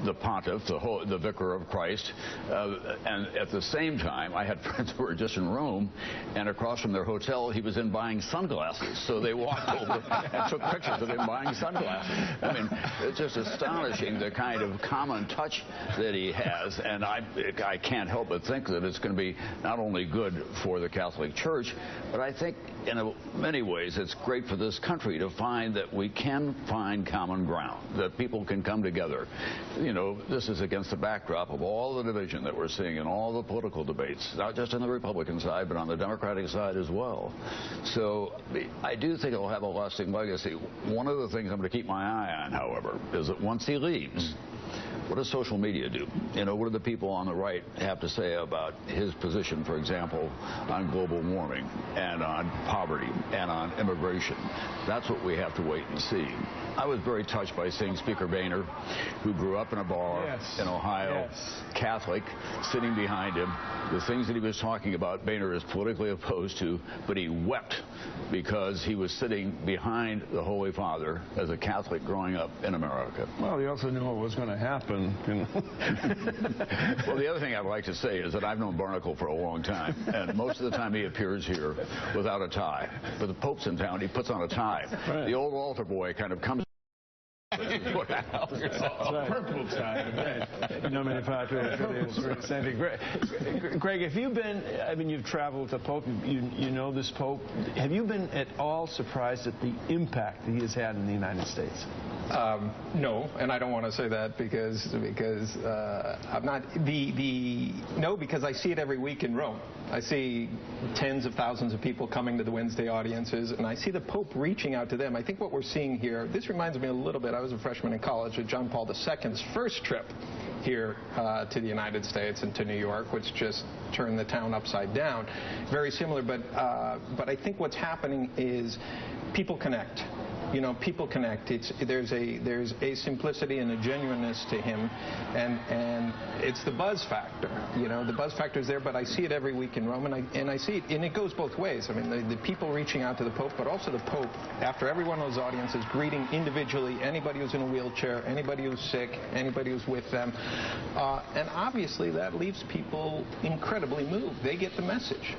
the pontiff, the vicar of Christ, and at the same time, I had friends who were just in Rome, and across from their hotel, he was in buying sunglasses. So they walked over and took pictures of him buying sunglasses. I mean, it's just astonishing the kind of common touch that he has, and I can't help but think that it's going to be not only good for the Catholic Church, but I think in many ways it's great for this country to find that we can find common ground, that people can come together. You know, this is against the backdrop of all the division that we're seeing in all the political debates, not just on the Republican side, but on the Democratic side as well. So I do think it'll have a lasting legacy. One of the things I'm going to keep my eye on, however, is that once he leaves, what does social media do? You know, what do the people on the right have to say about his position, for example, on global warming and on poverty and on immigration? That's what we have to wait and see. I was very touched by seeing Speaker Boehner, who grew up in a bar in Ohio, Catholic, sitting behind him. The things that he was talking about, Boehner is politically opposed to, but he wept because he was sitting behind the Holy Father as a Catholic growing up in America. Well, he also knew what was going to happen. You know? Well, the other thing I'd like to say is that I've known Barnicle for a long time, and most of the time he appears here without a tie. But the Pope's in town, he puts on a tie. Right. The old altar boy kind of comes. Purple tie. Nomine Patris. Greg, have you been, I mean, you've traveled with the Pope, you know this Pope. Have you been at all surprised at the impact that he has had in the United States? No, and I don't want to say that because I'm not, no, because I see it every week in Rome. I see tens of thousands of people coming to the Wednesday audiences, and I see the Pope reaching out to them. I think what we're seeing here, this reminds me a little bit, I was a freshman in college at John Paul II's first trip here to the United States and to New York, which just turned the town upside down. Very similar, but I think what's happening is people connect. You know, people connect. There's a simplicity and a genuineness to him, and it's the buzz factor. You know, the buzz factor is there, but I see it every week in Rome, and I see it, and it goes both ways. I mean, the people reaching out to the Pope, but also the Pope, after every one of those audiences, greeting individually anybody who's in a wheelchair, anybody who's sick, anybody who's with them, and obviously that leaves people incredibly moved. They get the message.